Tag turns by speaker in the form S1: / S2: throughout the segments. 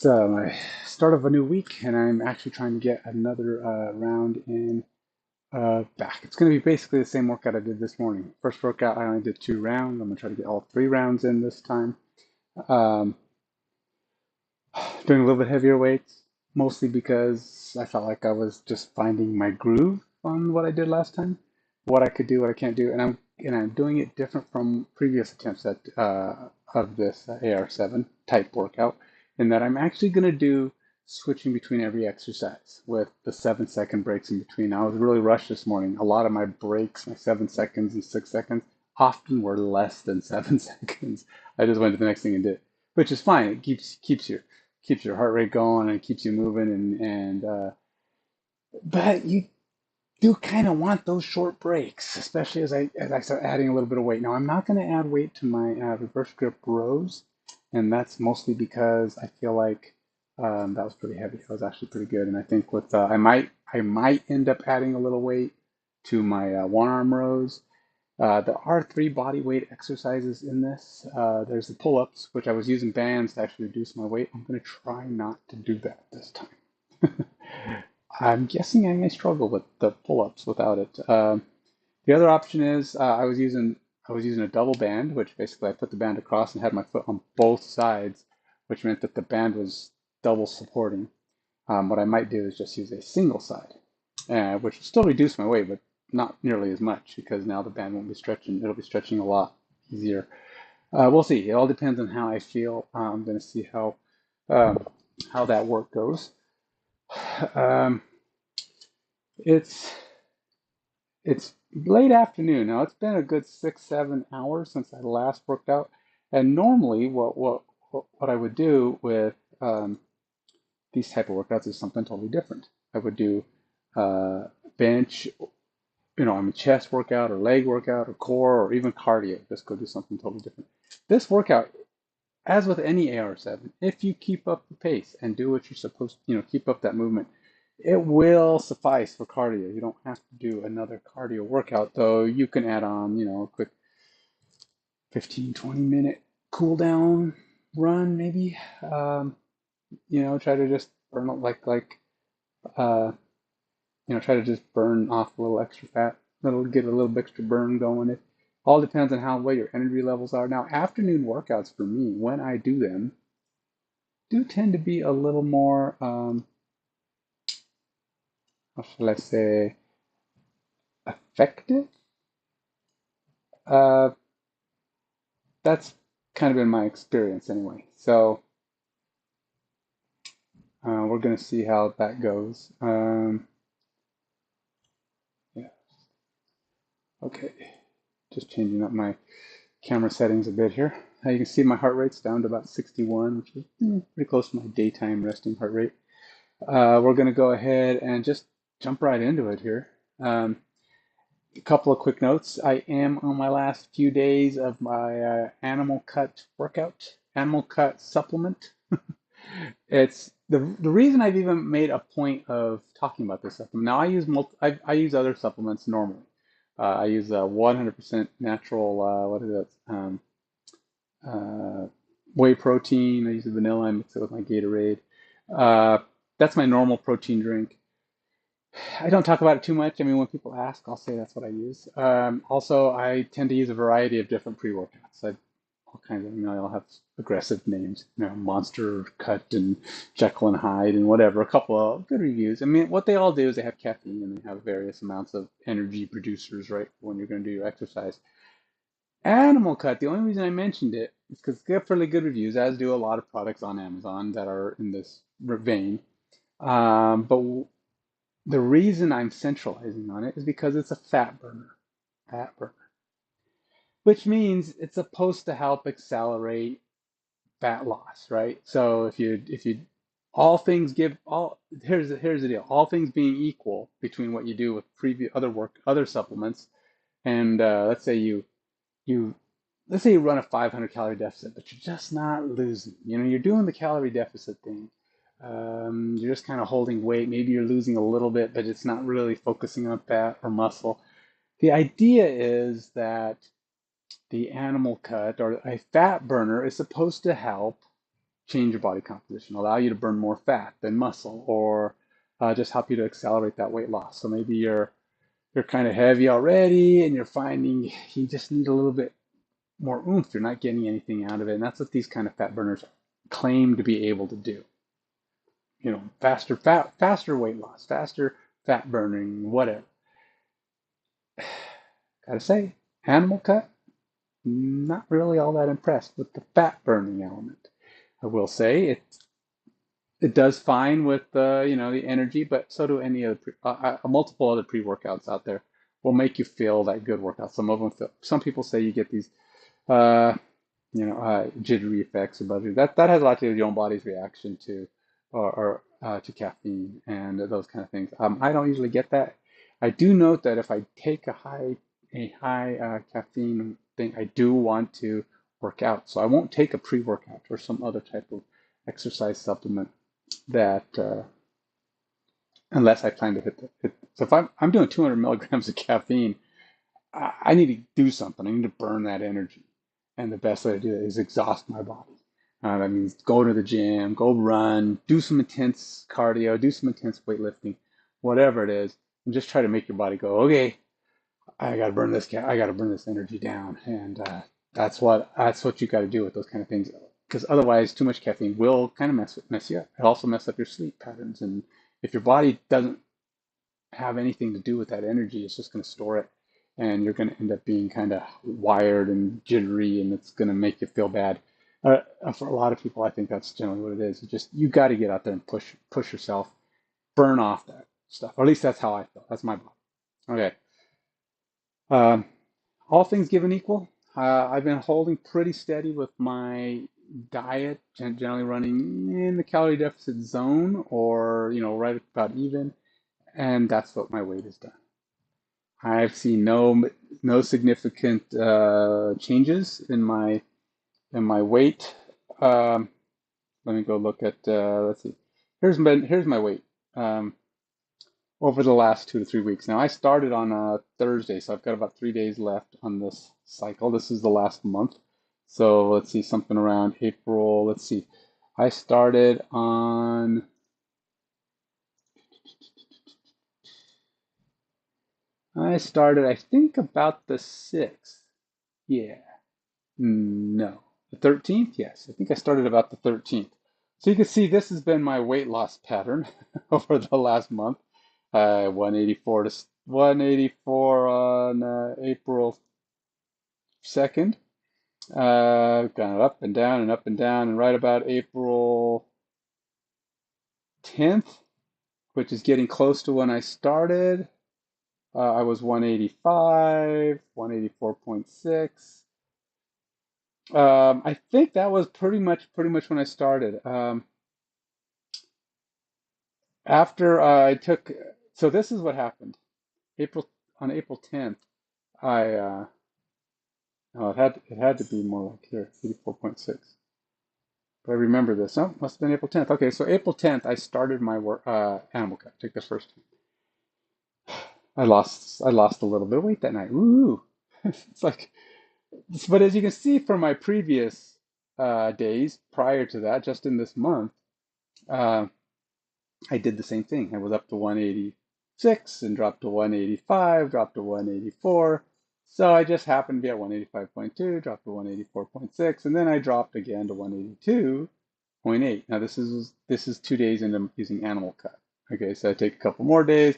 S1: It's my start of a new week, and I'm actually trying to get another round in back. It's going to be basically the same workout I did this morning. First workout, I only did 2 rounds. I'm going to try to get all 3 rounds in this time. Um, Doing a little bit heavier weights, mostly because I felt like I was just finding my groove on what I did last time, what I could do, what I can't do, and I'm doing it different from previous attempts at of this AR7 type workout, in that I'm actually going to do switching between every exercise with the 7 second breaks in between. I was really rushed this morning. A lot of my breaks, my 7 seconds and 6 seconds, often were less than 7 seconds. I just went to the next thing and did, which is fine. It keeps your heart rate going and keeps you moving and but you do kind of want those short breaks, especially as I start adding a little bit of weight. Now I'm not going to add weight to my reverse grip rows, and that's mostly because I feel like that was pretty heavy. That was actually pretty good, and I think with I might end up adding a little weight to my one arm rows. There are 3 body weight exercises in this. There's the pull-ups, which I was using bands to actually reduce my weight. I'm going to try not to do that this time. I'm guessing I may struggle with the pull-ups without it. The other option is I was using a double band, which basically I put the band across and had my foot on both sides, which meant that the band was double supporting. What I might do is just use a single side, which will still reduce my weight, but not nearly as much because now the band won't be stretching. It'll be stretching a lot easier. We'll see. It all depends on how I feel. I'm going to see um, how that work goes. Um, it's it's late afternoon now. It's been a good 6, 7 hours since I last worked out, and normally what I would do with these type of workouts is something totally different. I would do uh, bench, I mean chest workout or leg workout or core or even cardio. Just go do something totally different. This workout, as with any AR7, if you keep up the pace and do what you're supposed to, keep up that movement, it will suffice for cardio. You don't have to do another cardio workout, though you can add on, a quick 15, 20 minute cool down run, maybe. Try to just burn it uh, try to just burn off a little extra fat, get a little extra burn going. It all depends on what your energy levels are. Now, afternoon workouts for me, when I do them, do tend to be a little more, how shall I say, effective. Uh, that's kind of been my experience anyway. So we're going to see how that goes. Yeah, okay. Just changing up my camera settings a bit here. You can see my heart rate's down to about 61, which is pretty close to my daytime resting heart rate. We're going to go ahead and just jump right into it here. A couple of quick notes. I am on my last few days of my Animal Cut workout, Animal Cut supplement. It's the reason I've even made a point of talking about this supplement. Now I use other supplements normally. I use 100% natural, what is it? Uh, Whey protein. I use the vanilla. I mix it with my Gatorade. Uh, that's my normal protein drink. I don't talk about it too much. I mean, when people ask, I'll say that's what I use. Also, I tend to use a variety of different pre-workouts. All kinds of, I'll have aggressive names, Monster Cut and Jekyll and Hyde and whatever. A couple of good reviews. I mean, what they all do is they have caffeine and they have various amounts of energy producers, right, when you're going to do your exercise. Animal Cut, the only reason I mentioned it is because they have fairly good reviews, as do a lot of products on Amazon that are in this vein. But the reason I'm centralizing on it is because it's a fat burner, which means it's supposed to help accelerate fat loss, right? So if you all things give all here's the deal. All things being equal between what you do with previous other supplements, and you let's say you run a 500 calorie deficit, but you're just not losing. You're doing the calorie deficit thing. You're just kind of holding weight. Maybe you're losing a little bit, but it's not really focusing on fat or muscle. The idea is that the Animal Cut or a fat burner is supposed to help change your body composition, allow you to burn more fat than muscle, or just help you to accelerate that weight loss. So maybe you're kind of heavy already, and you're finding you just need a little bit more oomph. You're not getting anything out of it, and that's what these kind of fat burners claim to be able to do. Faster weight loss, faster fat burning, whatever. Gotta say, Animal Cut, not really all that impressed with the fat burning element. I will say it does fine with the energy, but so do any other multiple other pre-workouts out there will make you feel that good workout. Some of them feel, some people say you get these uh, jittery effects or buzzy. That has a lot to do with your own body's reaction to or to caffeine and those kind of things. I don't usually get that. I do note that if I take a high caffeine thing, I do want to work out. So I won't take a pre-workout or some other type of exercise supplement that unless I plan to hit. So if I'm doing 200 milligrams of caffeine, I need to do something. I need to burn that energy. And the best way to do it is exhaust my body. That means go to the gym, go run, do some intense cardio, do some intense weightlifting, whatever it is, and just try to make your body go, okay, I gotta burn this energy down. And that's what you got to do with those kind of things. Because otherwise, too much caffeine will kind of mess you up. It also mess up your sleep patterns. And if your body doesn't have anything to do with that energy, it's just going to store it, and you're going to end up being kind of wired and jittery, and it's going to make you feel bad. For a lot of people, I think that's generally what it is. It's just you got to get out there and push yourself, burn off that stuff. Or at least that's how I feel. That's my body. Okay. Um, all things given equal, I've been holding pretty steady with my diet, generally running in the calorie deficit zone, or right about even, and that's what my weight has done. I've seen no significant changes in my weight. Um, Let me go look at let's see. Here's my weight over the last 2 to 3 weeks. Now I started on a Thursday, so I've got about 3 days left on this cycle. This is the last month, so let's see, something around April. Let's see. I started on I think about the 6th. Yeah. No. The 13th? Yes. I think I started about the 13th. So you can see this has been my weight loss pattern over the last month. 184 to 184 on April 2nd. Gone up and down and up and down, and right about April 10th, which is getting close to when I started, I was 185, 184.6. I think that was pretty much when I started. After I took, so this is what happened. April on April 10th, I no, it had to be more like here, 84.6. But I remember this. Oh, must have been April 10th. Okay, so April 10th, I started my work Animal Cut. Take the first time. I lost a little bit of weight that night. Woo! It's like, but as you can see from my previous days prior to that, just in this month. Uh, I did the same thing. I was up to 186 and dropped to 185, dropped to 184. So I just happened to be at 185.2, dropped to 184.6, and then I dropped again to 182.8. Now this is 2 days into using Animal Cut. Okay, so I take a couple more days,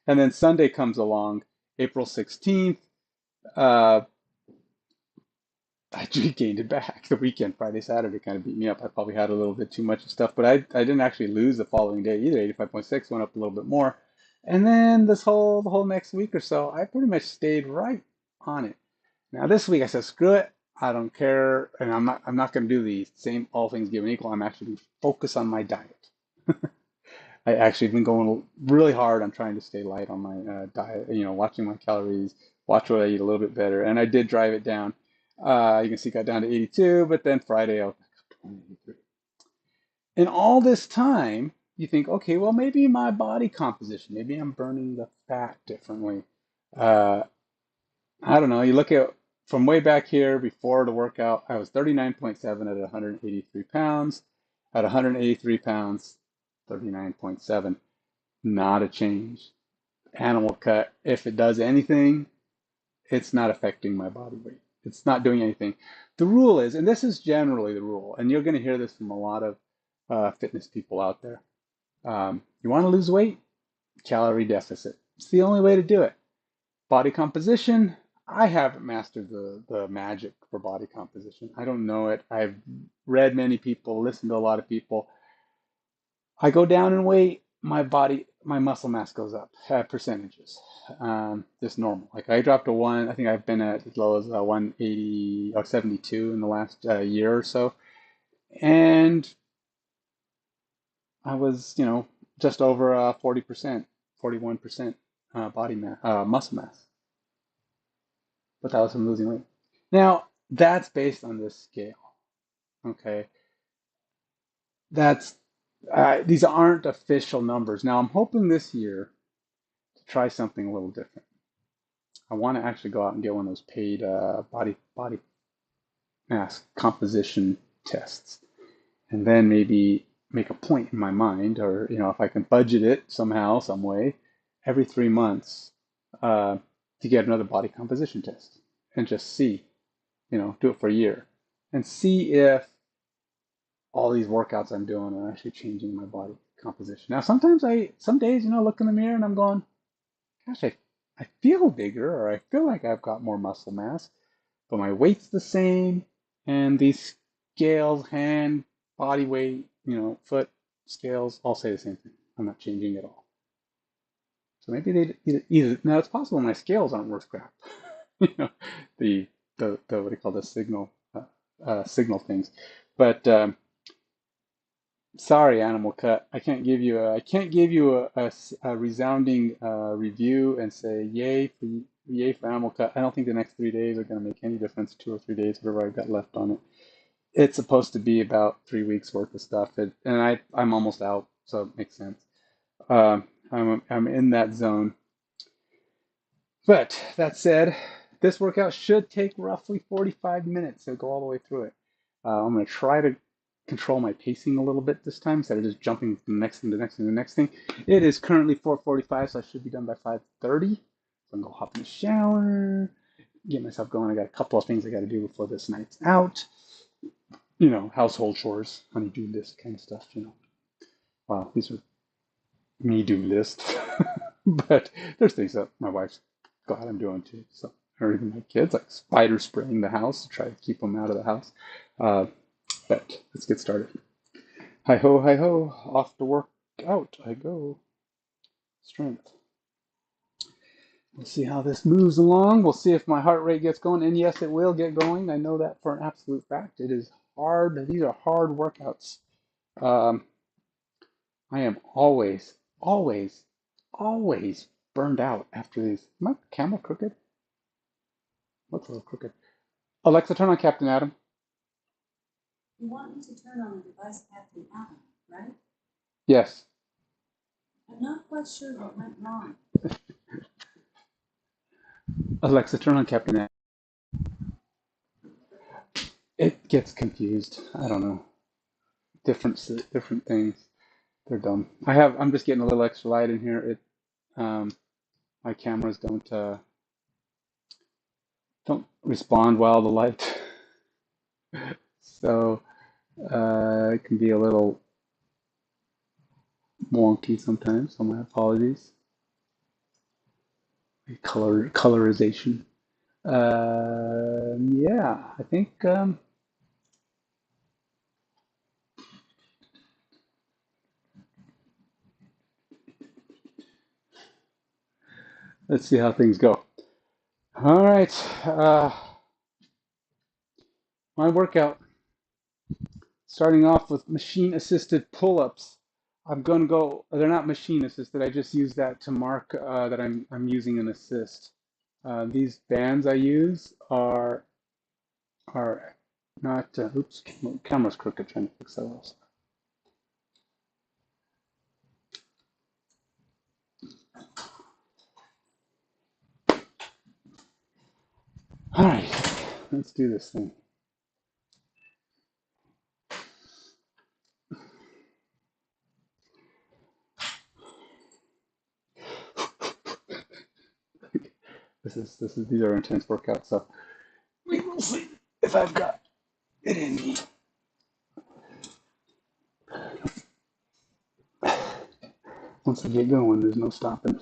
S1: and then Sunday comes along, April 16th. Uh, I regained it back. The weekend, Friday, Saturday, kind of beat me up. I probably had a little bit too much stuff, but I didn't actually lose the following day either. 85.6 went up a little bit more. And then the whole next week or so, I pretty much stayed right on it. Now this week I said, screw it. I don't care. And I'm not going to do the same all things given equal. I'm actually going to focus on my diet. I actually been going really hard on trying to stay light on my diet, watching my calories, watch what I eat a little bit better. And I did drive it down. You can see it got down to 82, but then Friday I was back up to 183. And all this time, you think, okay, well, maybe my body composition, maybe I'm burning the fat differently. Uh, I don't know. You look at from way back here before the workout, I was 39.7 at 183 pounds. At 183 pounds, 39.7. Not a change. Animal cut, if it does anything, it's not affecting my body weight. It's not doing anything. The rule is, and this is generally the rule, and you're going to hear this from a lot of fitness people out there. You want to lose weight? Calorie deficit. It's the only way to do it. Body composition, I haven't mastered the magic for body composition. I don't know it. I've read many people, listened to a lot of people. I go down in weight, my muscle mass goes up, percentages. Just normal. Like I dropped to one, I think I've been at as low as 180 or 72 in the last year or so. And I was, just over 40%, 41% body mass, muscle mass. But that was from losing weight. Now, that's based on this scale. Okay. That's these aren't official numbers. Now, I'm hoping this year to try something a little different. I want to actually go out and get one of those paid body mass composition tests, and then maybe make a point in my mind, or if I can budget it somehow, some way, every 3 months to get another body composition test, and just see, do it for a year, and see if all these workouts I'm doing are actually changing my body composition. Now, some days, look in the mirror and I'm going, gosh, I feel bigger, or I feel like I've got more muscle mass, but my weight's the same, and these scales, hand, body weight, foot scales, all say the same thing. I'm not changing at all. So maybe they either now it's possible my scales aren't worth crap. you know, the what do you call the signal things, but sorry, Animal Cut. I can't give you a resounding review and say yay for Animal Cut. I don't think the next 3 days are going to make any difference. 2 or 3 days, whatever I've got left on it. It's supposed to be about 3 weeks worth of stuff, I'm almost out, so it makes sense. I'm in that zone. But that said, this workout should take roughly 45 minutes to go all the way through it. I'm going to try to control my pacing a little bit this time instead of just jumping from the next thing to the next thing to the next thing. It is currently 4:45, so I should be done by 5:30. So I'm going to go hop in the shower, get myself going. I got a couple of things I got to do before this night's out. Household chores, honey-do list kind of stuff. Wow, these are me-do lists. But there's things that my wife's glad I'm doing too. So, or even my kids, like spider spraying the house to try to keep them out of the house. Uh, but let's get started. Hi ho, off to work out I go. Strength. We'll see how this moves along. We'll see if my heart rate gets going. And yes, it will get going. I know that for an absolute fact. It is hard. These are hard workouts. Um, I am always, always, always burned out after these. Is my camera crooked? Looks a little crooked. Alexa, turn on Captain Adam.
S2: You want me to turn on the device Captain Adam, right?
S1: Yes.
S2: I'm not quite sure what went wrong.
S1: Alexa, turn on Captain Adam. It gets confused. I don't know. Different things. They're dumb. I'm just getting a little extra light in here. My cameras don't respond well to light, so it can be a little wonky sometimes. So my apologies. Colorization. Yeah, I think let's see how things go. All right, my workout. Starting off with machine-assisted pull-ups. I'm gonna go. They're not machine-assisted. I just use that to mark that I'm using an assist. These bands I use are not. Oops, camera's crooked. Trying to fix that also. All right. Let's do this thing. These are intense workouts, so we will see if I've got it in me. Once I get going, there's no stopping.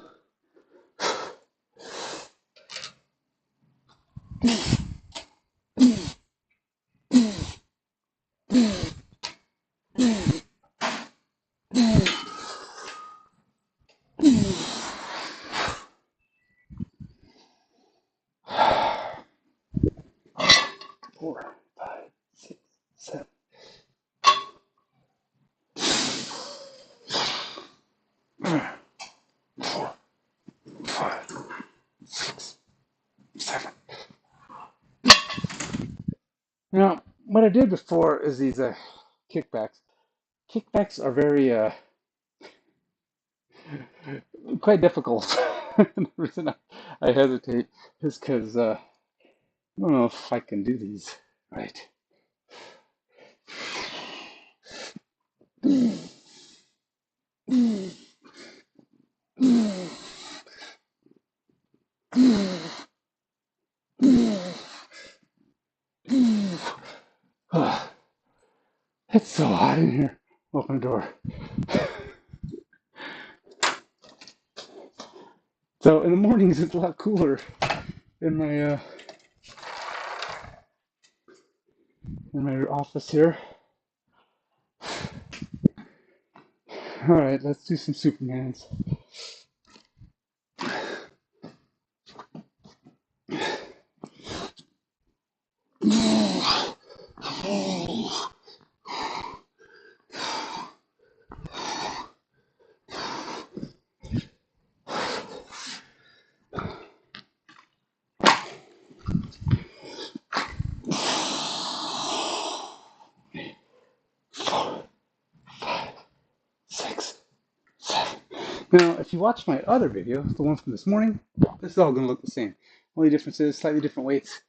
S1: Four, five, six, seven. 4, 5, 6, 7. Now, what I did before is these kickbacks. Kickbacks are very quite difficult. The reason I hesitate is because I don't know if I can do these right. It's so hot in here. Open the door. So in the mornings it's a lot cooler in my office here. All right, let's do some Supermans. Now, if you watch my other video, the one from this morning, this is all going to look the same. Only difference is slightly different weights.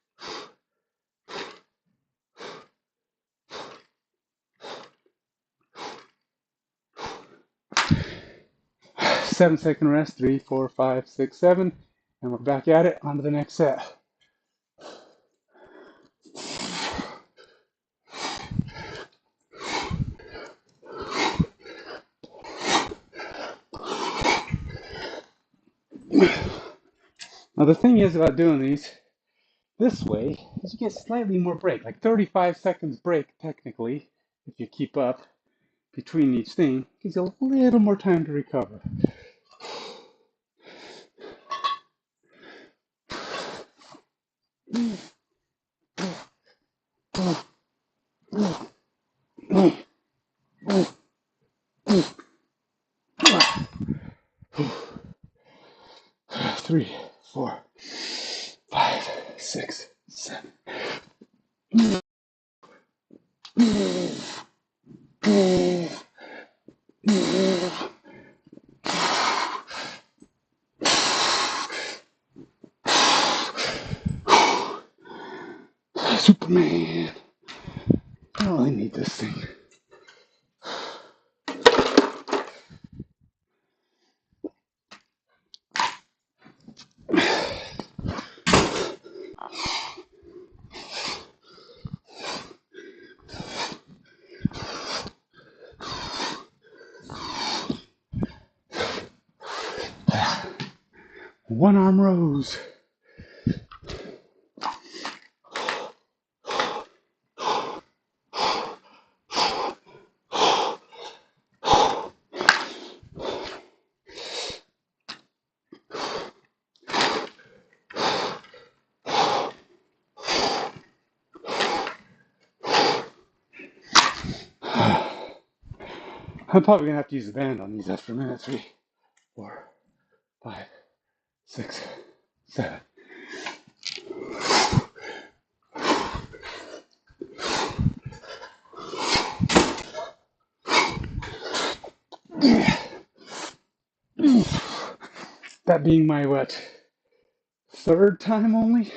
S1: 7-second rest, 3, 4, 5, 6, 7, and we're back at it. On to the next set. Now the thing is about doing these this way is you get slightly more break, like 35 seconds break technically, if you keep up between each thing, gives you a little more time to recover. Three, 4, 5, 6, 7. Superman. I really need this thing. One arm rows. I'm probably gonna have to use the band on these after a minute. 3, 4, 5, 6, 7. That being my what? Third time only?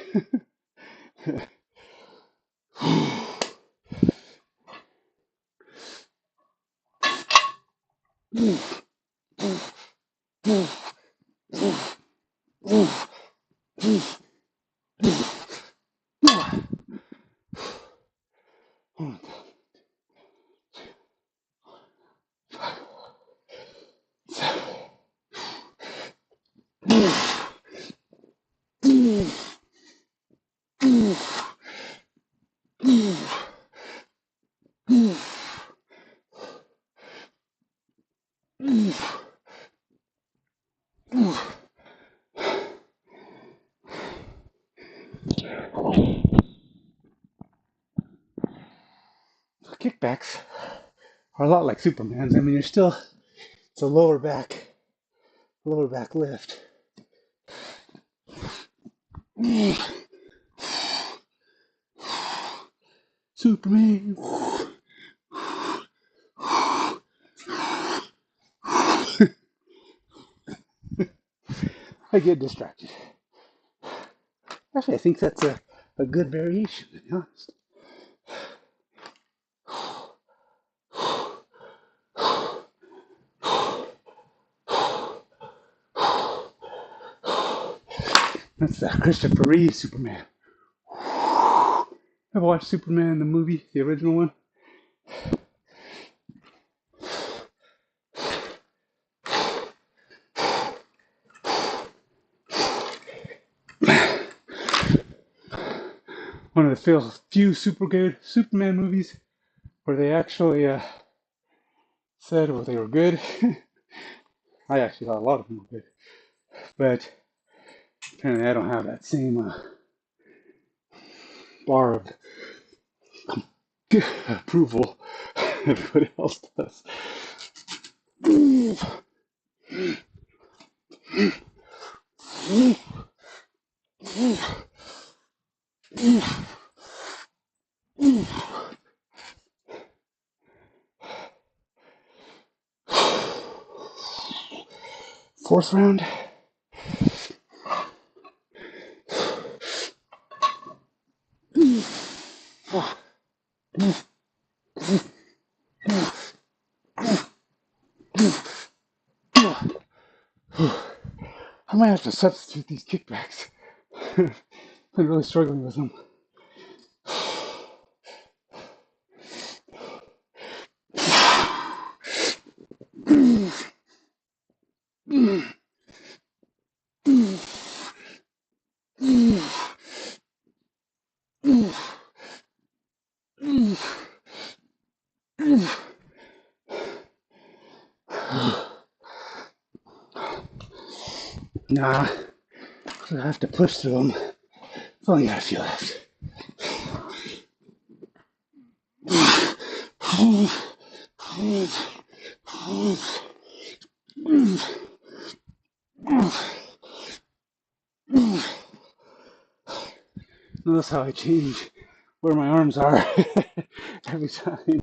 S1: Kickbacks are a lot like Superman's. I mean, you're still, it's a lower back lift. Superman. I get distracted. Actually, I think that's a good variation, to be honest. That's Christopher Reeve Superman. Ever watched Superman the movie, the original one? One of the few super good Superman movies where they actually said, well, they were good. I actually thought a lot of them were good, but apparently I don't have that same bar of approval everybody else does. Fourth round. I might have to substitute these kickbacks. I'm really struggling with them. Nah, I have to push through them. I've only got a few left. Notice how I change where my arms are every time.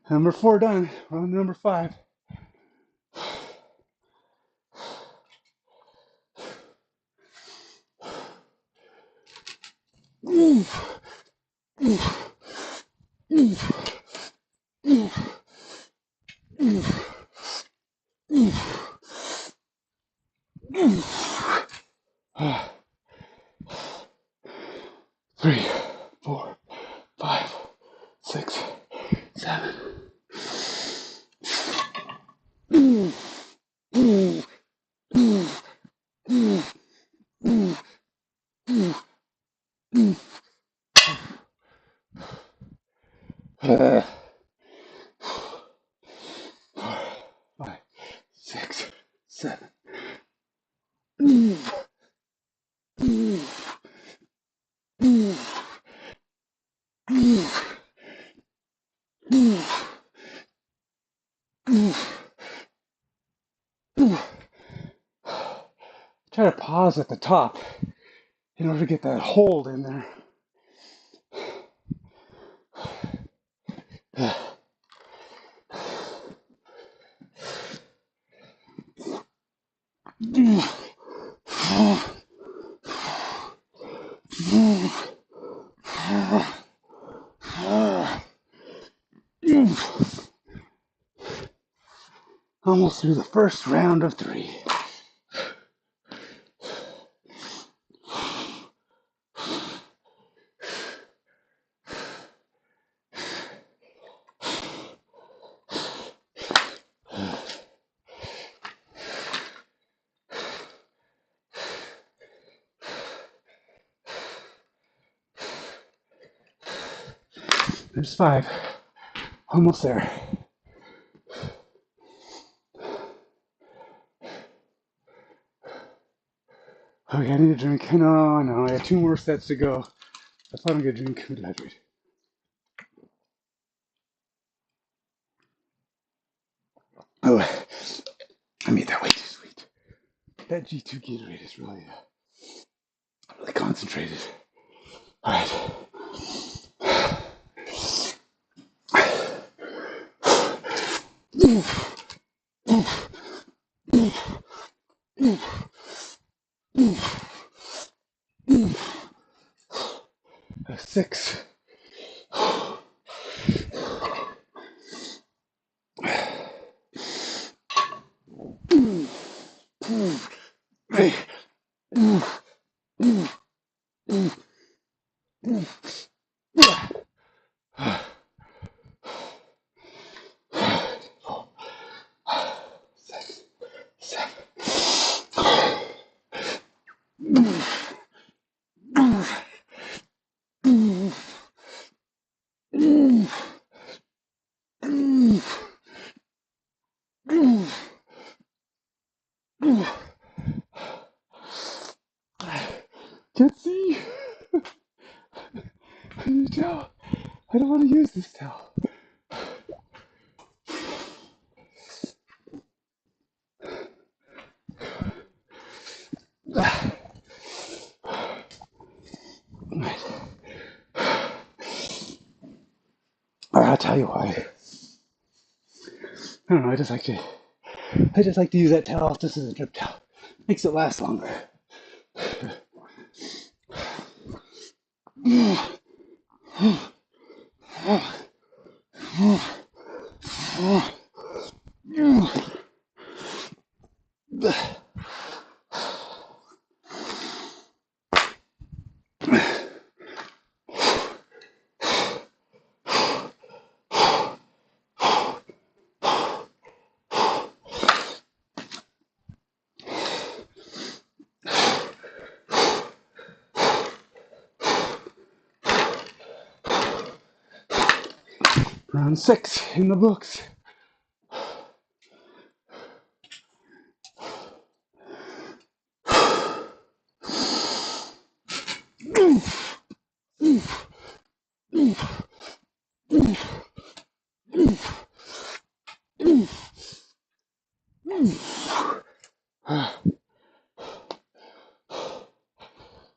S1: Number 4 done. We're on number 5. Three, 4, 5, 6, 7. Uh, 4, 5, 6, 7. Try to pause at the top in order to get that hold in there. Almost through the first round of 3. There's 5. Almost there. Okay, I need a drink. No, I got 2 more sets to go. I thought I'm gonna drink food hydrate. Oh, I made that way too sweet. That G2 Gatorade is really concentrated. All right. A 6. Hey. Can't see. I need a towel. I don't want to use this towel. I'll tell you why. I don't know. I just like to use that towel just as a drip towel. Makes it last longer. Round 6 in the books.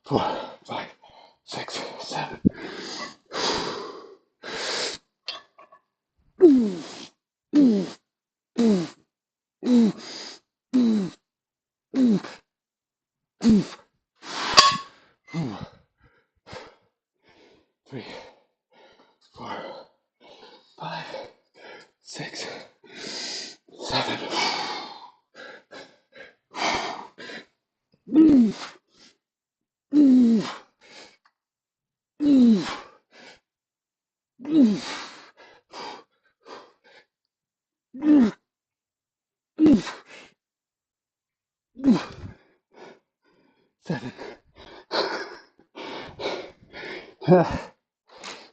S1: Four, 5, 6, 7. Three, 4, 5, 6, 7.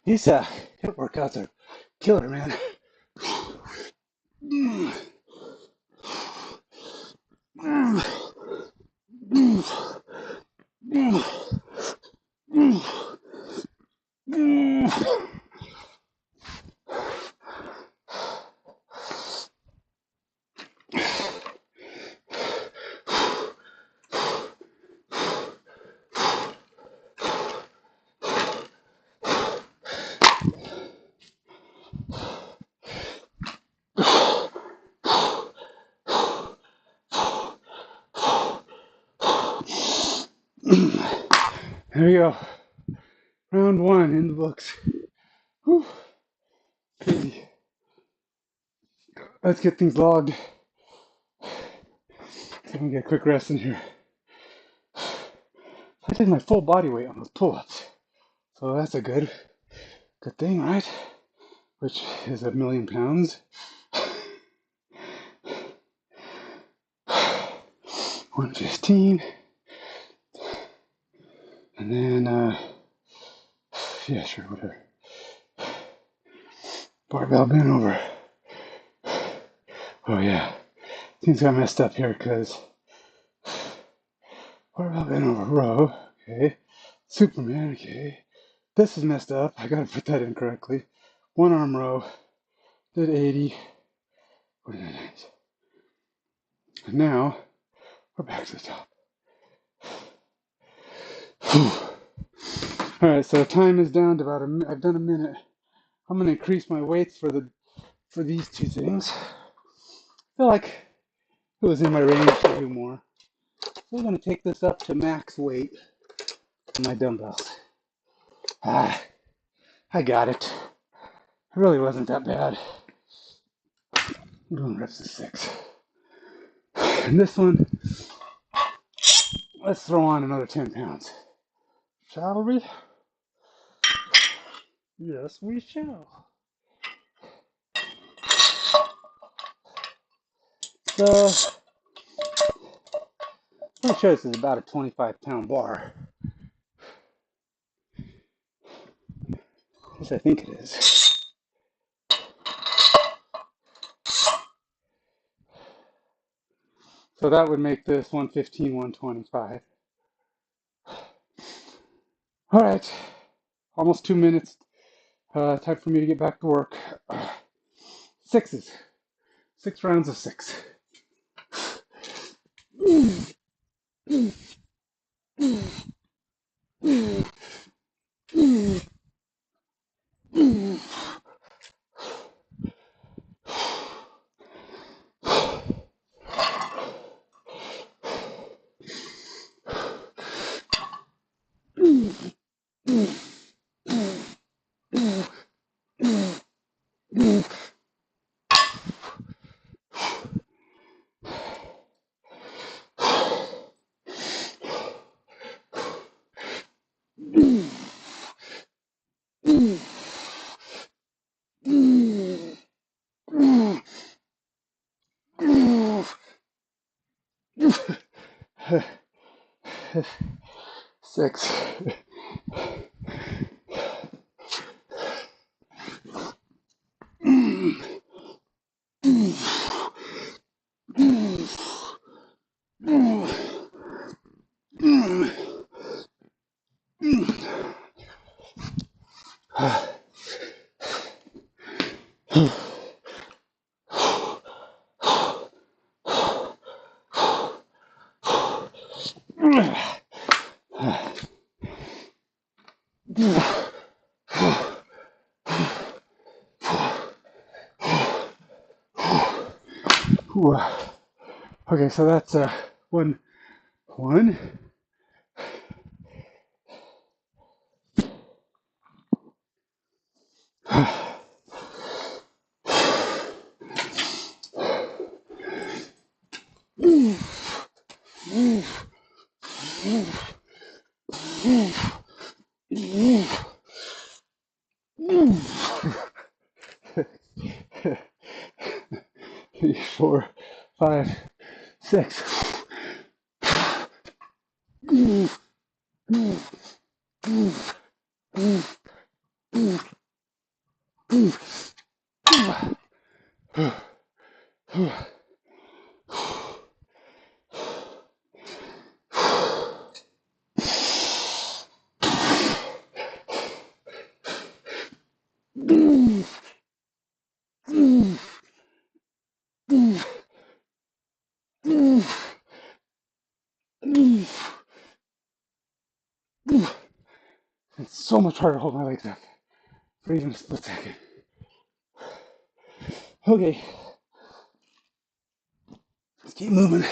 S1: These hip workouts are killer, man. There we go. Round one in the books. Whew. Crazy. Let's get things logged. Let me get a quick rest in here. I did my full body weight on those pull-ups. So that's a good thing, right? Which is 1,000,000 pounds. 115. And then, yeah, sure, whatever. Barbell bent over. Oh, yeah. Things got messed up here because barbell bent over row. Okay. Superman, okay. This is messed up. I gotta put that in correctly. One arm row. Did 80. 49. And now, we're back to the top. All right, so time is down to about I've done a minute. I'm gonna increase my weights for these two things. I feel like it was in my range to do more. So we're gonna take this up to max weight on my dumbbells. Ah, I got it. It really wasn't that bad. I'm doing reps of 6. And this one, let's throw on another 10 pounds. Shall we? Yes, we shall. So, I'm sure this is about a 25-pound bar. Yes, I think it is. So that would make this 115, 125. All right, almost 2 minutes. Time for me to get back to work. Sixes. 6 rounds of 6. Six. Okay, so that's one. Three, 4, 5, 6. It's so much harder to hold my legs up for even a split second. Okay, let's keep moving.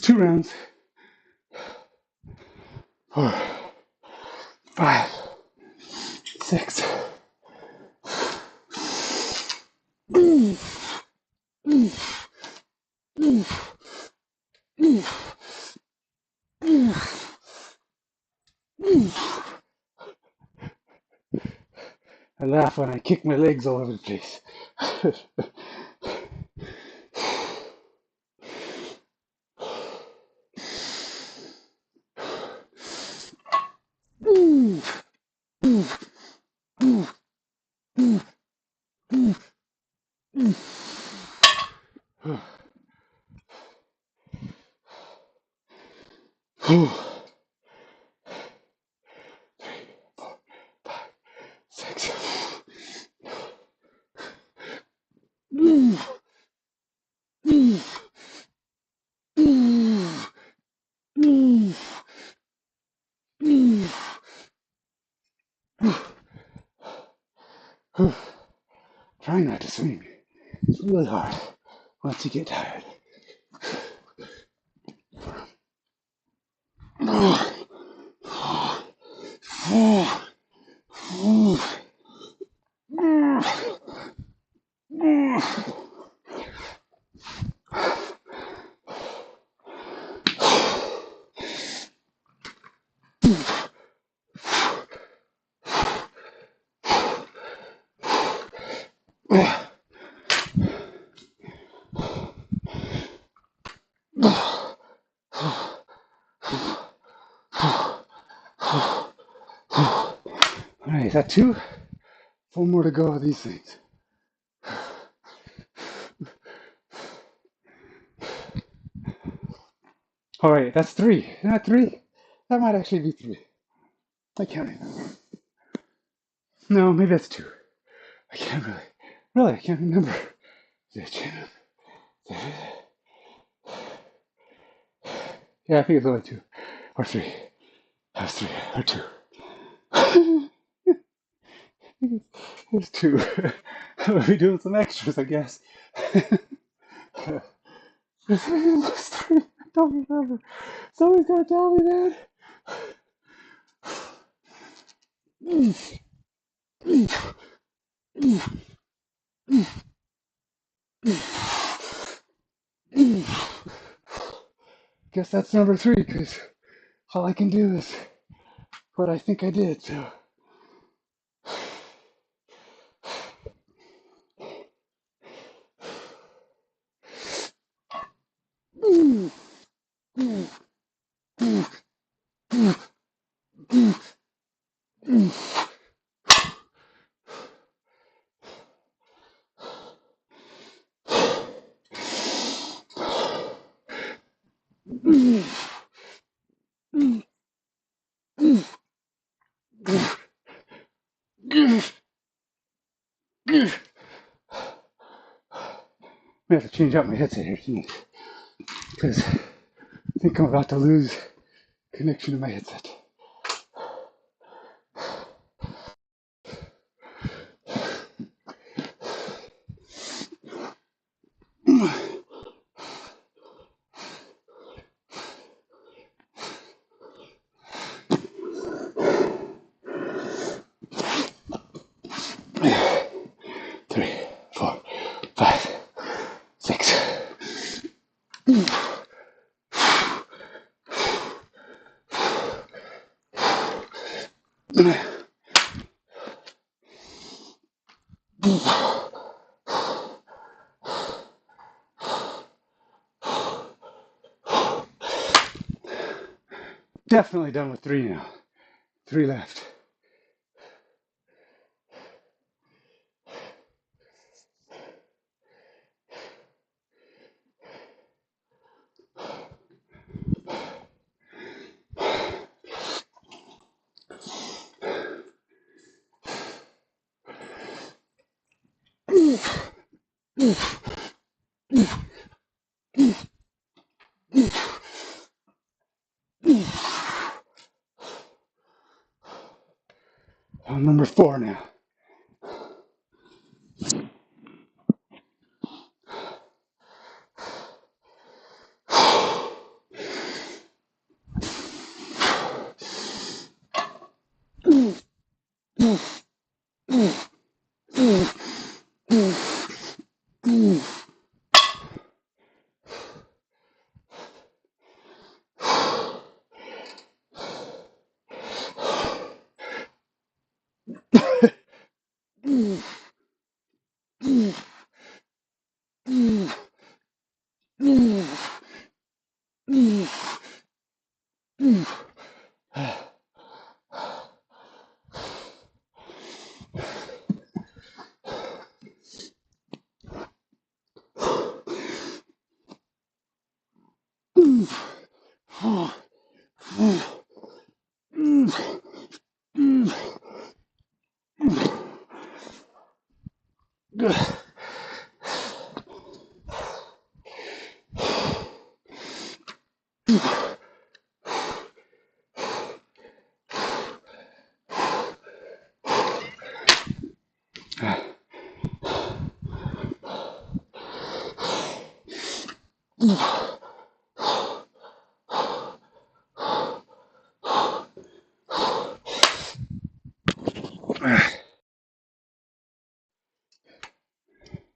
S1: 2 rounds. 4, 5, 6. I laugh when I kick my legs all over the place. Whew. 6. Try not to swing. It's really hard once you get tired. All right, is that 2? 4 more to go of these things. All right, that's 3. Isn't that 3? That might actually be 3. I can't remember. No, maybe that's 2. I can't really. Really, I can't remember. Yeah, I think it's only 2 or 3. That's 3 or 2. It's 2. We'll be doing some extras, I guess. It's 3. I don't remember. Somebody's gotta tell me that. Guess that's number 3 because all I can do is what I think I did. So. I have to change out my headset here soon because I think I'm about to lose connection to my headset. Three, 4, 5, 6. Definitely done with 3 now. 3 left. I'm number 4 now.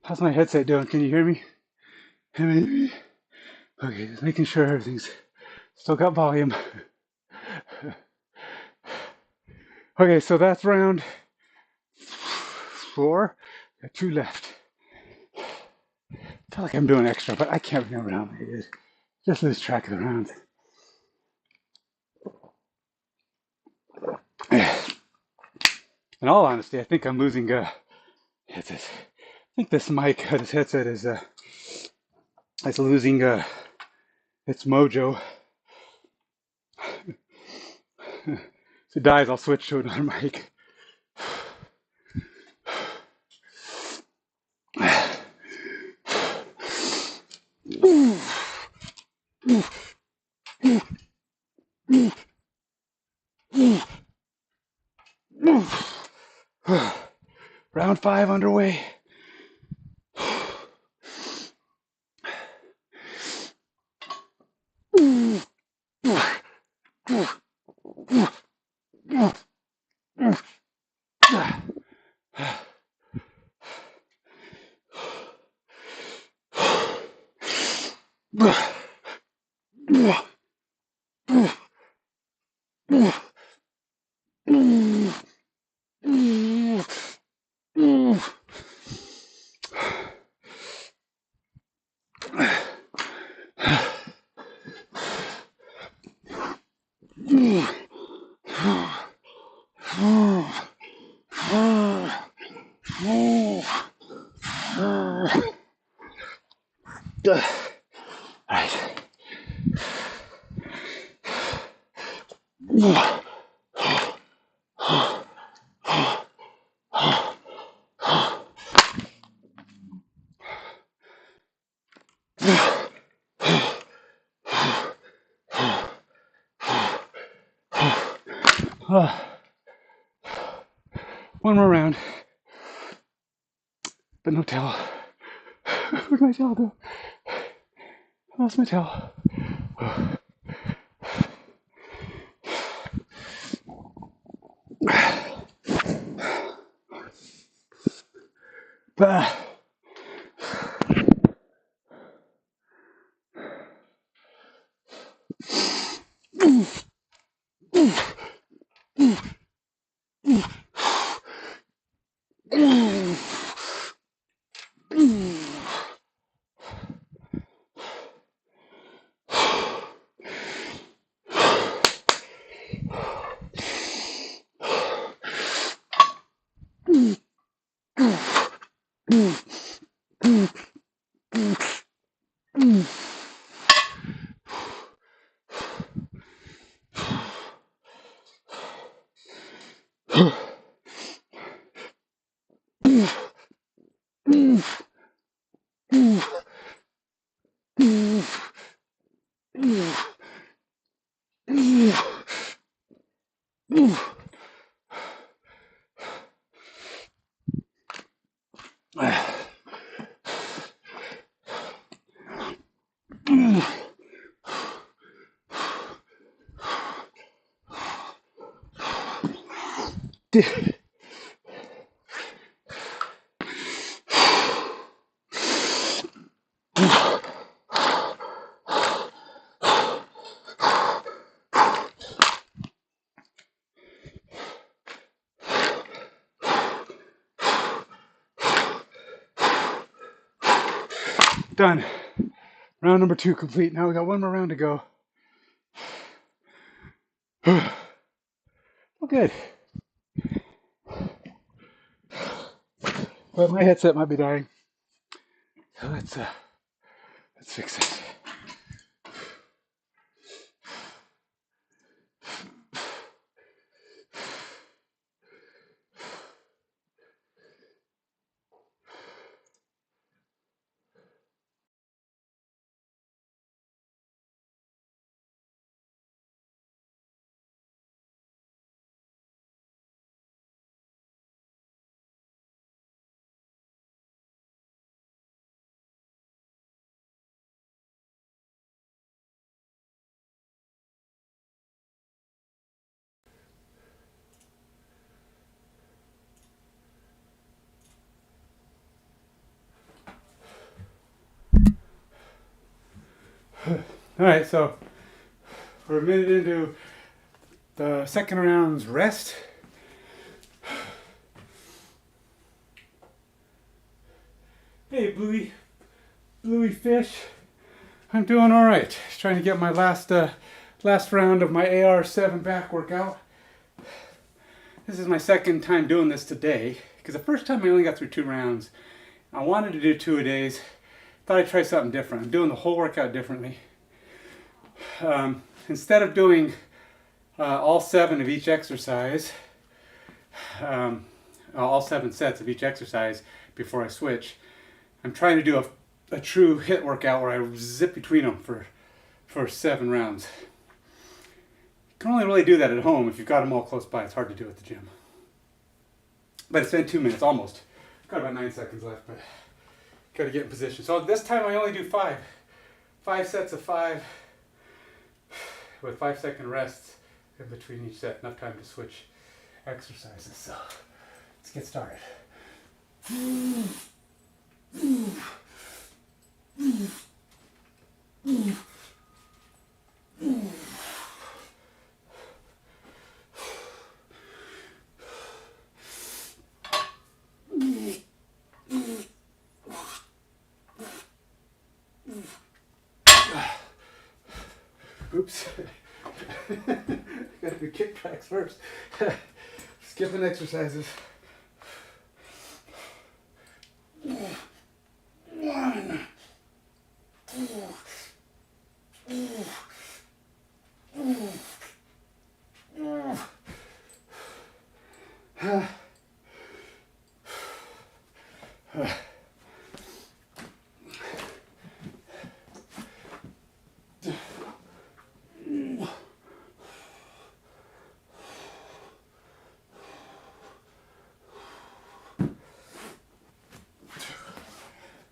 S1: How's my headset doing? Can you hear me? Okay, just making sure everything's still got volume. Okay, so that's round 4. Got 2 left. I feel like I'm doing extra, but I can't remember how many it is. Just lose track of the rounds. In all honesty, I think I'm losing. I think this mic, this headset is losing its mojo. If it dies, I'll switch to another mic. Round 5 underway. One more round, but no towel. Where'd my towel go? I lost my towel. Bah. Done. Round number 2 complete. Now we got one more round to go. Well, good. But my headset might be dying. So let's fix it. All right, so we're a minute into the second round's rest. Hey, Bluey fish. I'm doing all right. Just trying to get my last round of my AR7 back workout. This is my second time doing this today because the first time I only got through 2 rounds. I wanted to do 2 a days. Thought I'd try something different. I'm doing the whole workout differently. Instead of doing all 7 of each exercise, all 7 sets of each exercise before I switch, I'm trying to do a true HIIT workout where I zip between them for 7 rounds. You can only really do that at home if you've got them all close by. It's hard to do at the gym. But it's been 2 minutes almost. Got about 9 seconds left, but got to get in position. So this time I only do 5 sets of 5 with 5-second rests in between each set. Enough time to switch exercises. So let's get started. Oops. Gotta do kickbacks first. Skipping exercises. 1,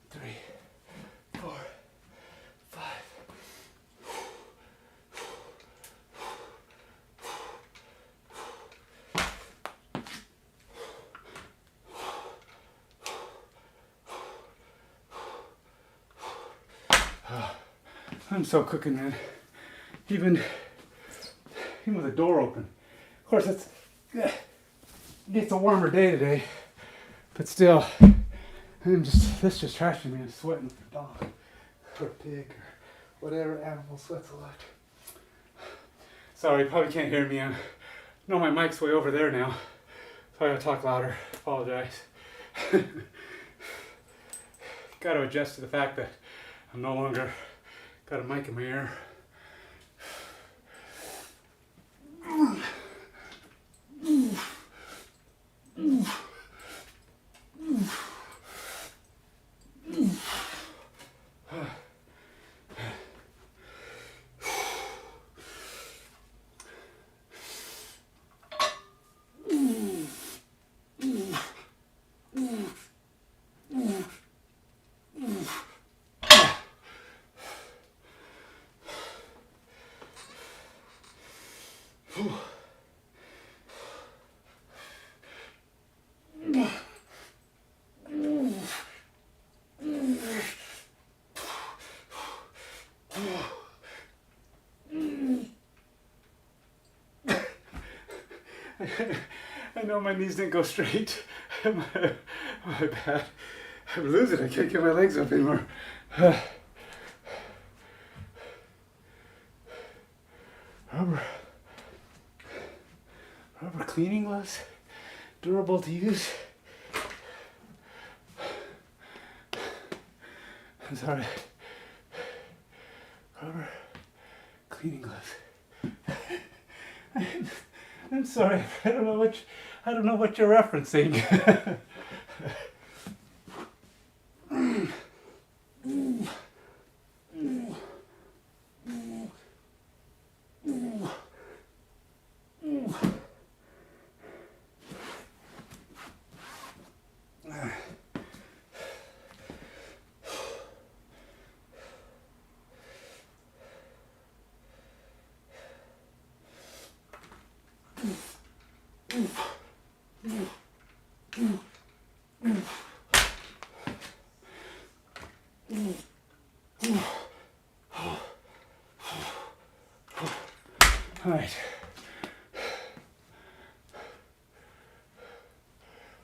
S1: 3, 4, 5. I'm so cooking, man. Even with the door open. Of course, it's a warmer day today, but still, this just trashing me. I'm sweating like a dog or a pig or whatever animal sweats a lot. Sorry, you probably can't hear me. I know my mic's way over there now, so I gotta talk louder. Apologize. Gotta adjust to the fact that I'm no longer got a mic in my ear. I know my knees didn't go straight. my bad. I'm losing. I can't get my legs up anymore.
S3: Rubber cleaning gloves, durable to use. I'm sorry. Rubber cleaning gloves. I'm sorry. I don't know what you're referencing. All right.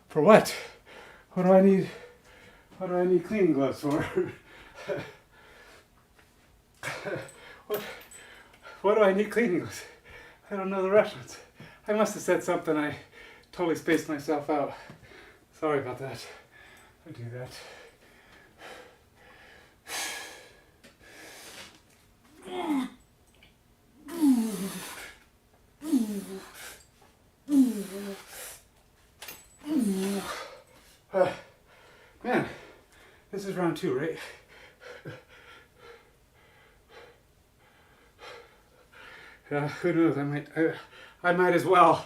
S3: For what? What do I need cleaning gloves for? What do I need cleaning gloves? I don't know the reference. I must have said something. I totally spaced myself out. Sorry about that. I do that. Man, this is round 2, right? Yeah, who knows? I might as well.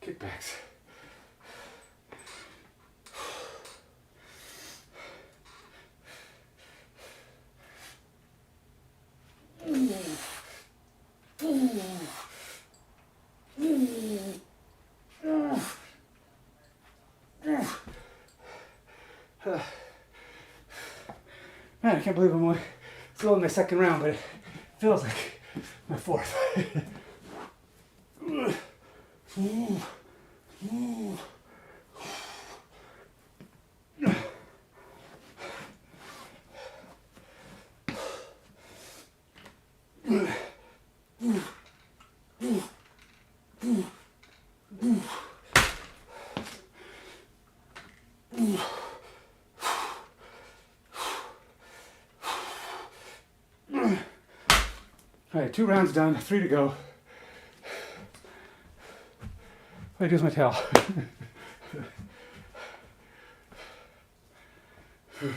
S3: Kickbacks. Man, I can't believe I'm only still in my second round, but it feels like my fourth. All right, 2 rounds done, 3 to go. What do I do with my towel? It's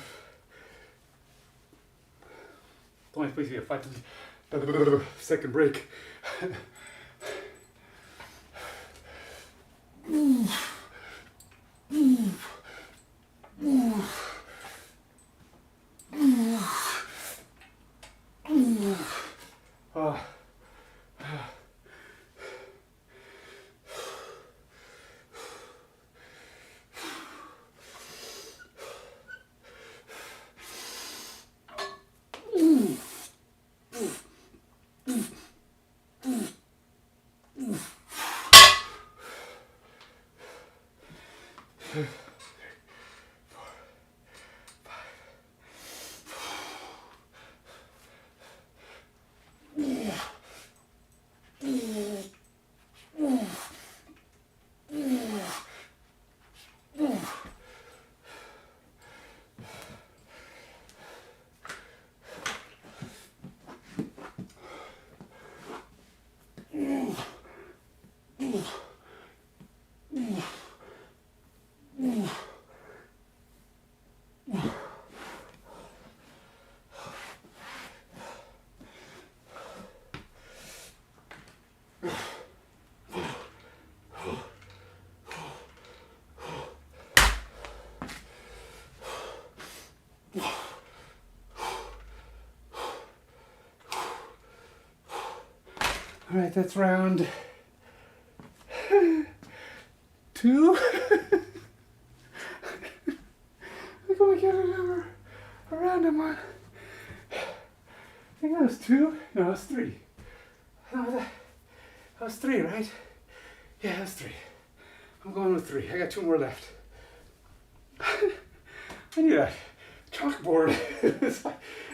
S3: only supposed to be a 5-second break. All right, that's round 2. We're gonna get a random one. think that was 2. No, that was 3. Oh, that was 3, right? Yeah, that's 3. I'm going with 3. I got 2 more left. I need a chalkboard.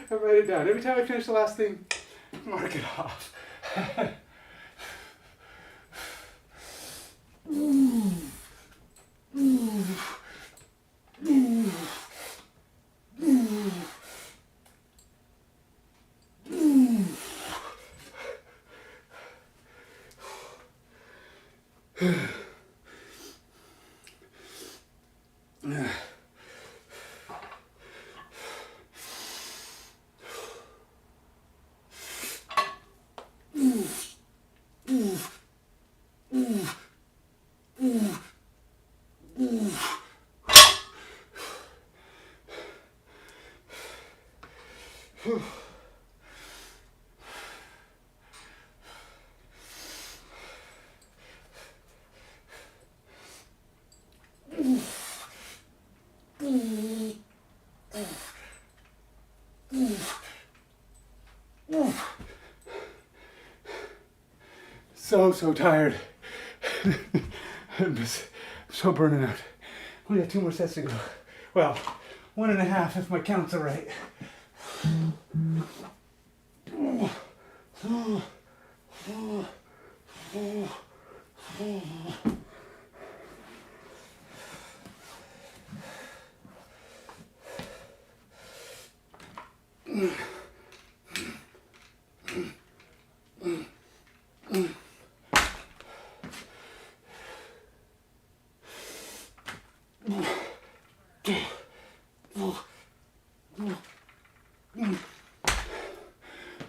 S3: I write it down. Every time I finish the last thing, mark it off. So tired. I'm just so burning out. Only got 2 more sets to go. Well, 1.5 if my counts are right.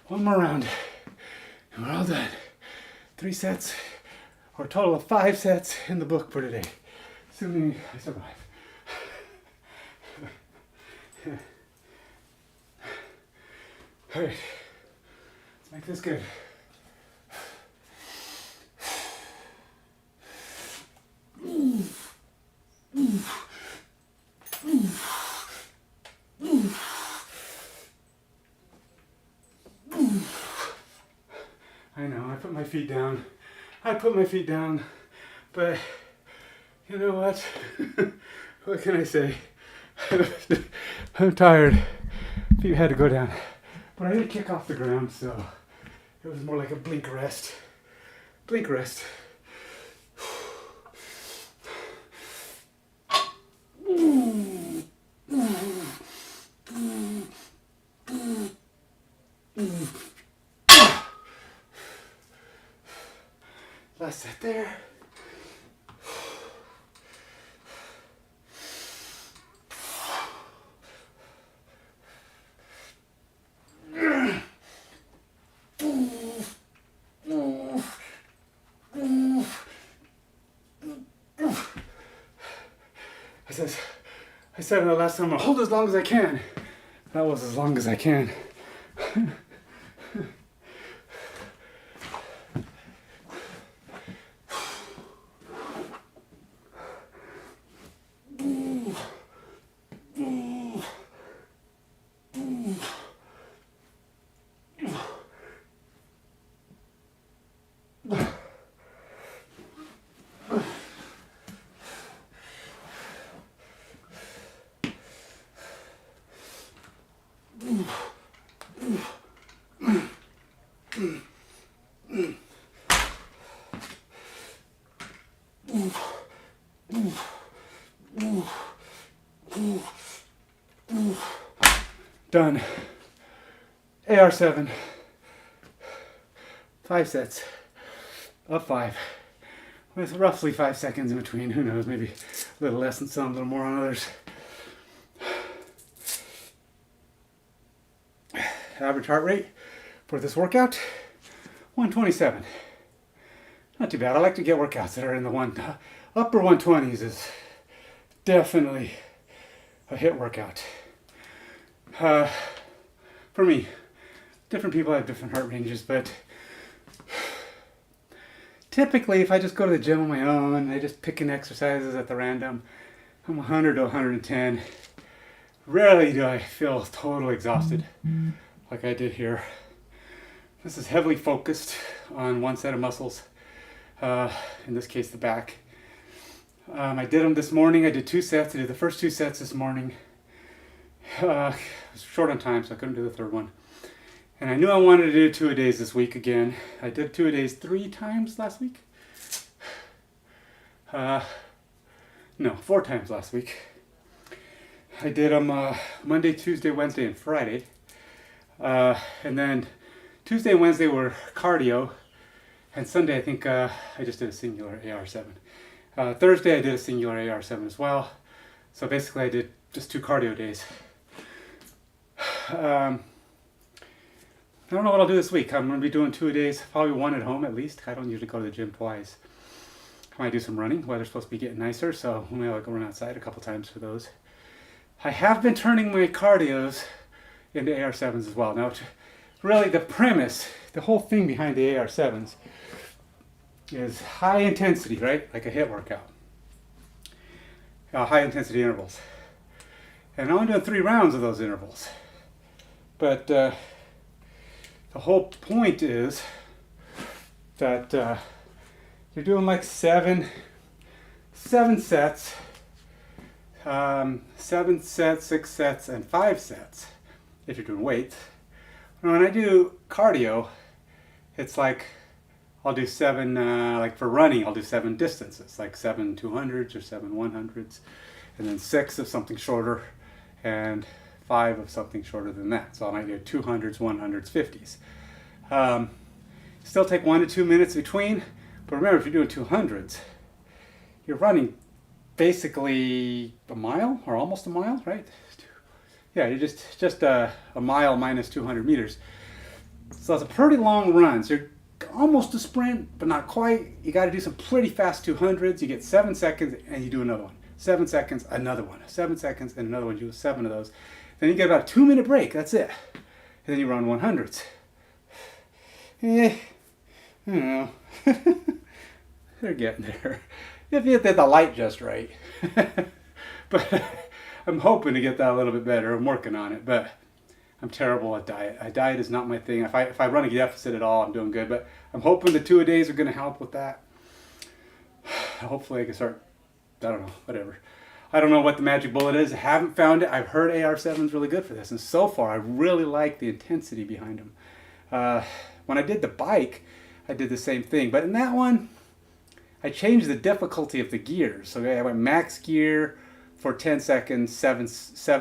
S3: One more round, and we're all done. 3 sets, or a total of 5 sets in the book for today, assuming I survive. All right, let's make this good. I know, I put my feet down. But you know what? What can I say? I'm tired. Feet had to go down. But I didn't kick off the ground, so it was more like a blink rest. Blink rest. Last set there. I said in the last time, I'll hold as long as I can. That was as long as I can. Done. AR7. 5 sets of 5. With roughly 5 seconds in between. Who knows? Maybe a little less on some, a little more on others. Average heart rate for this workout, 127. Not too bad. I like to get workouts that are in the upper 120s is definitely a hit workout. For me, different people have different heart ranges, but typically if I just go to the gym on my own, I just picking exercises at the random, I'm 100 to 110. Rarely do I feel totally exhausted like I did here. This is heavily focused on one set of muscles, in this case the back. I did them this morning. I did 2 sets. I did the first 2 sets this morning. I was short on time, so I couldn't do the third one. And I knew I wanted to do 2-a-days this week again. I did 2-a-days 3 times last week. No, 4 times last week. I did them Monday, Tuesday, Wednesday, and Friday. And then Tuesday and Wednesday were cardio. And Sunday, I think I just did a singular AR7. Thursday, I did a singular AR7 as well. So basically, I did just 2 cardio days. I don't know what I'll do this week. I'm going to be doing 2-a-days, probably 1 at home at least. I don't usually go to the gym twice. I might do some running. Weather's supposed to be getting nicer, so maybe I'll go run outside a couple times for those. I have been turning my cardios into AR7s as well. Now, really the premise, the whole thing behind the AR7s is high intensity, right? Like a HIIT workout. High intensity intervals. And I'm only doing 3 rounds of those intervals. But the whole point is that you're doing like 7 sets, 7 sets, 6 sets, and 5 sets if you're doing weights. When I do cardio, it's like I'll do 7, like for running, I'll do 7 distances, like 7 200s or 7 100s, and then 6 of something shorter, and 5 of something shorter than that. So I might do 200s, 100s, 50s. Still take 1 to 2 minutes between, but remember, if you're doing 200s, you're running basically a mile or almost a mile, right? Yeah, you're just a mile minus 200 meters. So that's a pretty long run. So you're almost a sprint, but not quite. You got to do some pretty fast 200s. You get 7 seconds, and you do another one. 7 seconds, another one. 7 seconds, and another one. You do 7 of those. Then you get about a 2-minute break. That's it. And then you run 100s. I don't know. They're getting there. If you get the light just right. But I'm hoping to get that a little bit better. I'm working on it, but I'm terrible at diet. Diet is not my thing. If I run a deficit at all, I'm doing good. But I'm hoping the 2-a-days are going to help with that. Hopefully I can start, I don't know, whatever. I don't know what the magic bullet is. I haven't found it. I've heard AR7's really good for this. And so far, I really like the intensity behind them. When I did the bike, I did the same thing. But in that one, I changed the difficulty of the gears. So I went max gear for 10 seconds, 7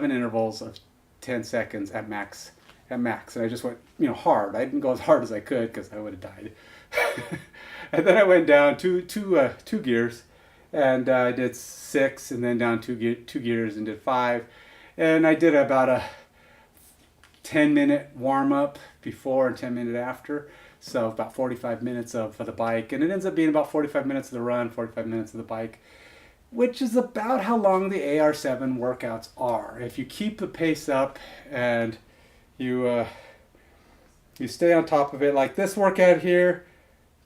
S3: intervals of 10 seconds at max. And I just went, hard. I didn't go as hard as I could because I would have died. And then I went down two gears, and I did 6, and then down 2 gears and did 5. And I did about a 10-minute warm-up before and 10-minute after. So about 45 minutes for the bike. And it ends up being about 45 minutes of the run, 45 minutes of the bike, which is about how long the AR7 workouts are. If you keep the pace up and you stay on top of it, like this workout here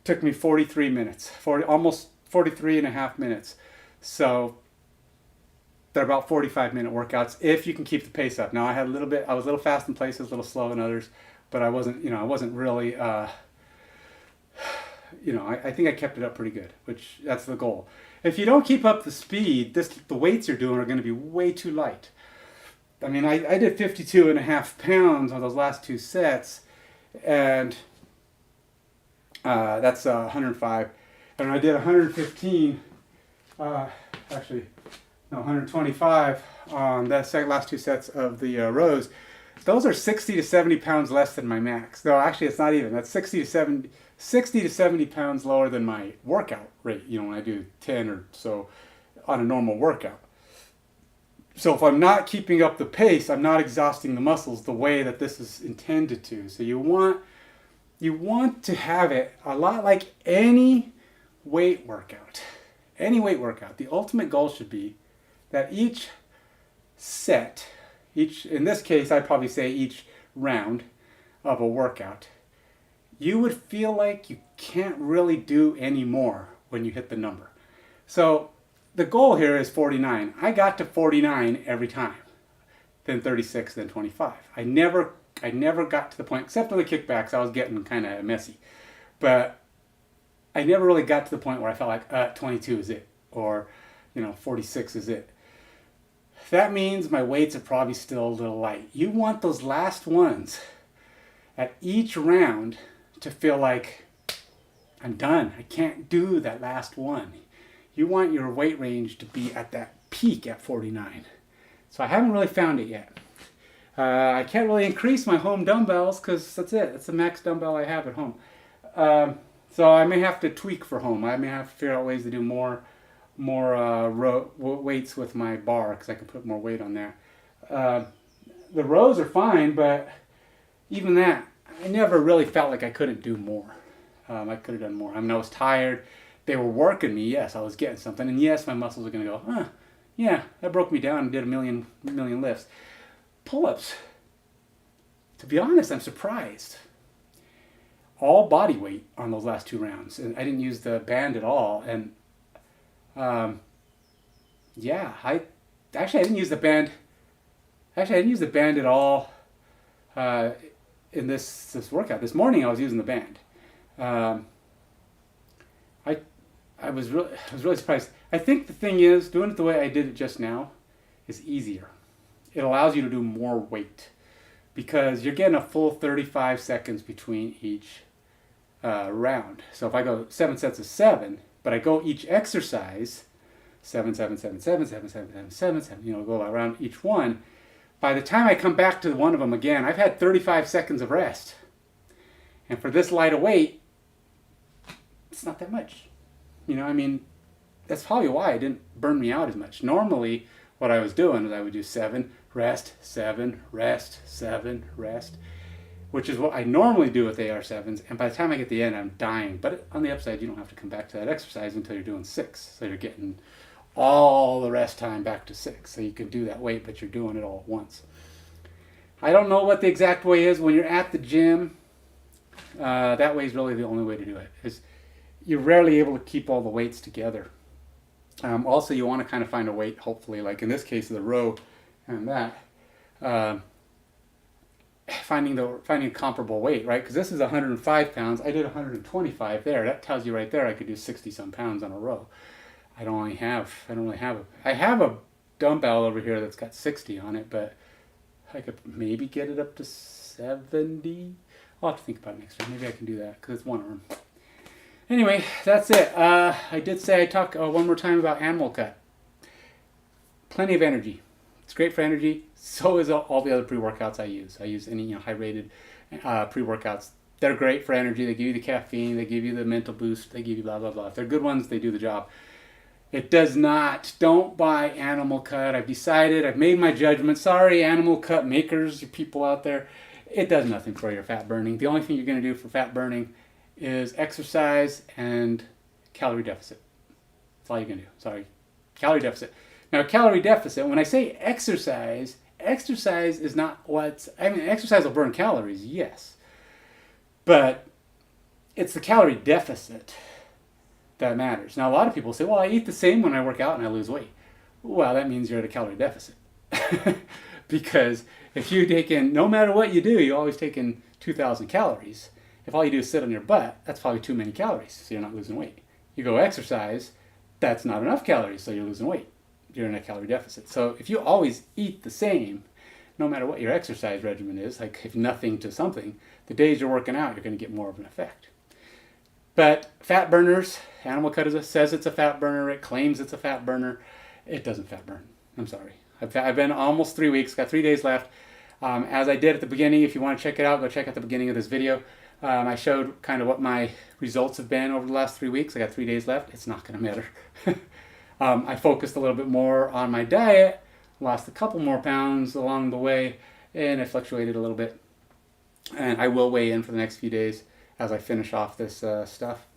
S3: took me 43 minutes, almost 43 and a half minutes. So they're about 45-minute workouts if you can keep the pace up. Now I was a little fast in places, a little slow in others, but I wasn't really, I think I kept it up pretty good, which that's the goal. If you don't keep up the speed, the weights you're doing are going to be way too light. I mean, I did 52 and a half pounds on those last 2 sets, and that's 105. And I did 115, 125 on that last 2 sets of the rows. Those are 60 to 70 pounds less than my max. No, actually, it's not even. That's 60 to 70 pounds lower than my workout rate, when I do 10 or so on a normal workout. So if I'm not keeping up the pace, I'm not exhausting the muscles the way that this is intended to. So you want to have it a lot like any weight workout. Any weight workout. The ultimate goal should be that each set, in this case, I'd probably say each round of a workout, you would feel like you can't really do any more when you hit the number. So the goal here is 49. I got to 49 every time, then 36, then 25. I never I never got to the point, except for the kickbacks, I was getting kind of messy. But I never really got to the point where I felt like 22 is it, or 46 is it. That means my weights are probably still a little light. You want those last ones at each round to feel like I'm done. I can't do that last one. You want your weight range to be at that peak at 49. So I haven't really found it yet. I can't really increase my home dumbbells because that's it. That's the max dumbbell I have at home. So I may have to tweak for home. I may have to figure out ways to do more weights with my bar because I can put more weight on there. The rows are fine, but even that, I never really felt like I couldn't do more. I could have done more. I mean, I was tired. They were working me. Yes, I was getting something. And yes, my muscles are going to go, yeah, that broke me down and did a million lifts. Pull-ups. To be honest, I'm surprised. All body weight on those last 2 rounds. And I didn't use the band at all. And yeah, I didn't use the band. Actually, I didn't use the band at all in this workout. This morning I was using the band. I was really surprised. I think the thing is, doing it the way I did it just now is easier. It allows you to do more weight because you're getting a full 35 seconds between each round. So if I go 7 sets of 7, but I go each exercise 7, 7, 7, 7, 7, 7, 7, 7, 7, go around each one. By the time I come back to one of them again, I've had 35 seconds of rest. And for this light of weight, it's not that much. That's probably why it didn't burn me out as much. Normally, what I was doing is I would do 7, rest, 7, rest, 7, rest, which is what I normally do with AR7s. And by the time I get to the end, I'm dying. But on the upside, you don't have to come back to that exercise until you're doing 6. So you're getting all the rest time back to 6. So you can do that weight, but you're doing it all at once. I don't know what the exact way is. When you're at the gym, that way is really the only way to do it. You're rarely able to keep all the weights together. Also, you want to kind of find a weight, hopefully, like in this case, the row and that. Finding a comparable weight, right? Because this is 105 pounds. I did 125 there. That tells you right there I could do 60-some pounds on a row. I have a dumbbell over here that's got 60 on it, but I could maybe get it up to 70. I'll have to think about it next time. Maybe I can do that because it's one arm. Anyway, that's it. I did say I'd talk one more time about Animal Cut. Plenty of energy. It's great for energy. So is all the other pre-workouts I use. I use any high-rated pre-workouts. They're great for energy. They give you the caffeine. They give you the mental boost. They give you blah, blah, blah. If they're good ones, they do the job. It does not. Don't buy Animal Cut. I've decided. I've made my judgment. Sorry, Animal Cut makers, you people out there. It does nothing for your fat burning. The only thing you're going to do for fat burning is exercise and calorie deficit. That's all you're going to do. Sorry. Calorie deficit. Now, calorie deficit, when I say exercise is not exercise will burn calories, yes. But it's the calorie deficit that matters. Now, a lot of people say, well, I eat the same when I work out and I lose weight. Well, that means you're at a calorie deficit. Because if you take in, no matter what you do, you always take in 2,000 calories. If all you do is sit on your butt, that's probably too many calories, so you're not losing weight. You go exercise, that's not enough calories, so you're losing weight. You're in a calorie deficit. So if you always eat the same, no matter what your exercise regimen is, like if nothing to something, the days you're working out, you're going to get more of an effect. But fat burners, Animal Cut says it's a fat burner. It claims it's a fat burner. It doesn't fat burn. I'm sorry. I've been almost 3 weeks, got 3 days left. As I did at the beginning, if you want to check it out, go check out the beginning of this video. I showed kind of what my results have been over the last 3 weeks. I got 3 days left. It's not going to matter. I focused a little bit more on my diet, lost a couple more pounds along the way, and I fluctuated a little bit. And I will weigh in for the next few days as I finish off this stuff.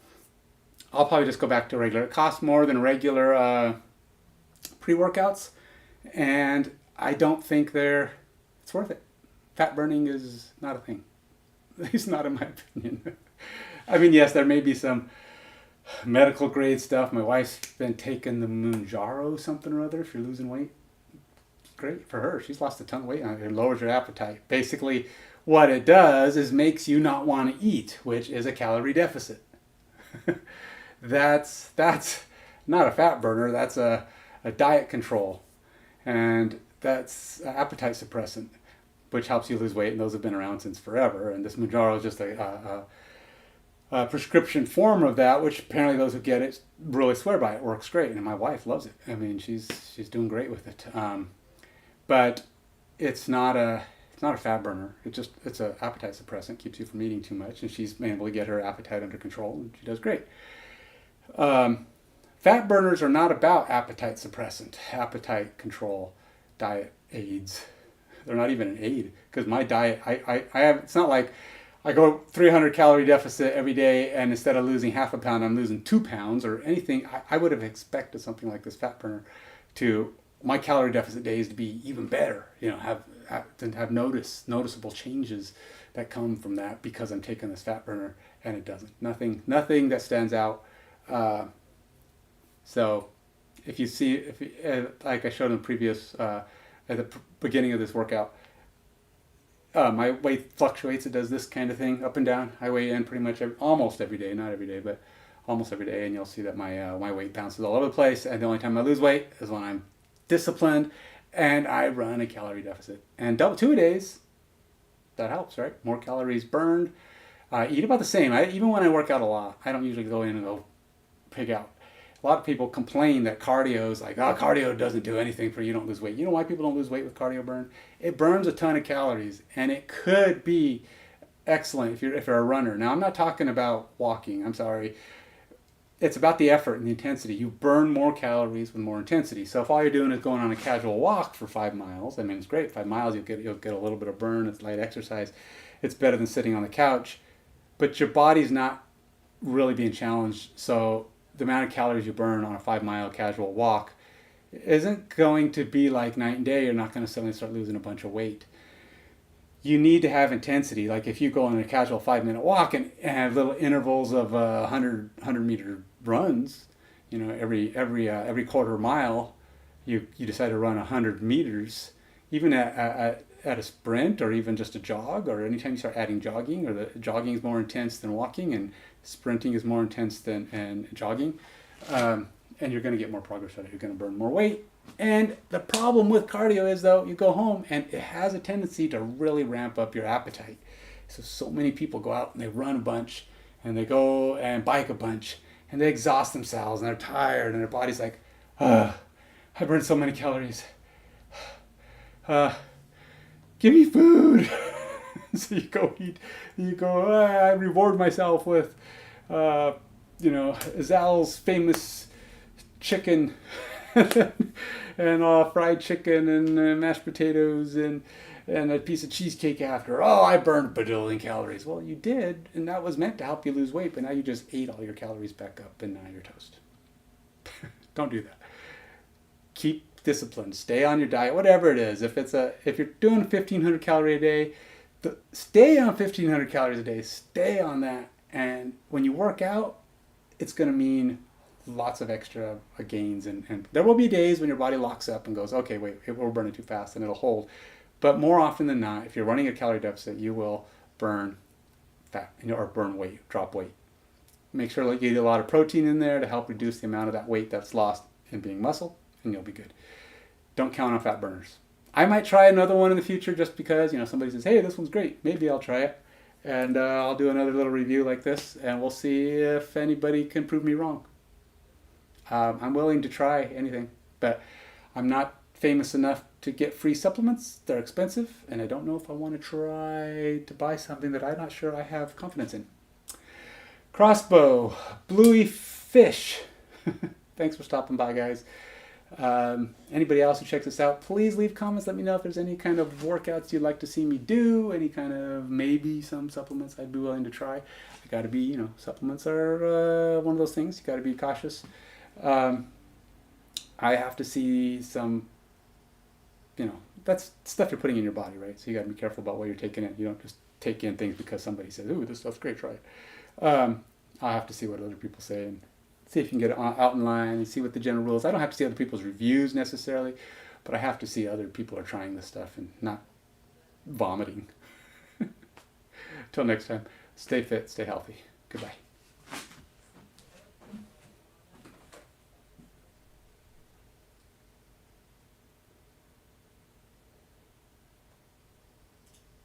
S3: I'll probably just go back to regular. It costs more than regular pre-workouts, and I don't think it's worth it. Fat burning is not a thing. At least not in my opinion. I mean, yes, there may be some medical grade stuff. My wife's been taking the Mounjaro something or other if you're losing weight. Great for her. She's lost a ton of weight. It lowers your appetite. Basically, what it does is makes you not want to eat, which is a calorie deficit. That's not a fat burner. That's a diet control, and that's an appetite suppressant, which helps you lose weight. And those have been around since forever. And this Mounjaro is just a prescription form of that, which apparently those who get it really swear by. It works great, and my wife loves it. I mean, she's doing great with it. But it's not a fat burner. It's an appetite suppressant. Keeps you from eating too much, and she's been able to get her appetite under control, and she does great. Fat burners are not about appetite suppressant, appetite control, diet aids. They're not even an aid, because my diet, I have. It's not like I go 300 calorie deficit every day, and instead of losing half a pound, I'm losing 2 pounds or anything. I would have expected something like this fat burner to my calorie deficit days to be even better. Have noticeable changes that come from that because I'm taking this fat burner, and it doesn't. Nothing that stands out. So, if you see, like I showed in the previous at the beginning of this workout. My weight fluctuates. It does this kind of thing, up and down. I weigh in pretty much almost every day, not every day, but almost every day, and you'll see that my weight bounces all over the place. And the only time I lose weight is when I'm disciplined and I run a calorie deficit. And 2 days, that helps, right? More calories burned. Eat about the same. Even when I work out a lot, I don't usually go in and go pig out. A lot of people complain that cardio is like, cardio doesn't do anything for you, don't lose weight. You know why people don't lose weight with cardio burn? It burns a ton of calories, and it could be excellent if you're a runner. Now, I'm not talking about walking. I'm sorry. It's about the effort and the intensity. You burn more calories with more intensity. So if all you're doing is going on a casual walk for 5 miles, I mean, it's great. 5 miles, you'll get a little bit of burn. It's light exercise. It's better than sitting on the couch. But your body's not really being challenged. So the amount of calories you burn on a 5 mile casual walk isn't going to be like night and day. You're not going to suddenly start losing a bunch of weight. You need to have intensity. Like if you go on a casual 5-minute walk and have little intervals of 100 meter runs, every quarter mile, you decide to run 100 meters, even at a sprint or even just a jog, or anytime you start adding jogging, or the jogging is more intense than walking and sprinting is more intense than jogging, and you're going to get more progress out of it. You're going to burn more weight. And the problem with cardio is, though, you go home and it has a tendency to really ramp up your appetite. So many people go out and they run a bunch, and they go and bike a bunch, and they exhaust themselves, and they're tired, and their body's like, I burned so many calories. Give me food. So you go eat. You go, I reward myself with, Zal's famous chicken and fried chicken and mashed potatoes and a piece of cheesecake after. Oh, I burned a bajillion calories. Well, you did, and that was meant to help you lose weight, but now you just ate all your calories back up, and now you're toast. Don't do that. Keep disciplined. Stay on your diet, whatever it is. If you're doing 1,500 calories a day, stay on 1,500 calories a day. Stay on that, and when you work out, it's going to mean lots of extra gains, and there will be days when your body locks up and goes, okay, wait, we're burning too fast, and it'll hold. But more often than not, if you're running a calorie deficit, you will burn fat, or burn weight, drop weight. Make sure that you get a lot of protein in there to help reduce the amount of that weight that's lost in being muscle, and you'll be good. Don't count on fat burners. I might try another one in the future just because, somebody says, hey, this one's great. Maybe I'll try it. And I'll do another little review like this, and we'll see if anybody can prove me wrong. I'm willing to try anything, but I'm not famous enough to get free supplements. They're expensive, and I don't know if I want to try to buy something that I'm not sure I have confidence in. Crossbow, bluey fish. Thanks for stopping by, guys. Anybody else who checks this out, please leave comments. Let me know if there's any kind of workouts you'd like to see me do, any kind of maybe some supplements I'd be willing to try. I got to be, supplements are one of those things. You got to be cautious. I have to see some, that's stuff you're putting in your body, right? So you got to be careful about what you're taking in. You don't just take in things because somebody says, ooh, this stuff's great, try it. I'll have to see what other people say and see if you can get it out in line and see what the general rules. I don't have to see other people's reviews necessarily, but I have to see other people are trying this stuff and not vomiting. Till next time, stay fit, stay healthy. Goodbye.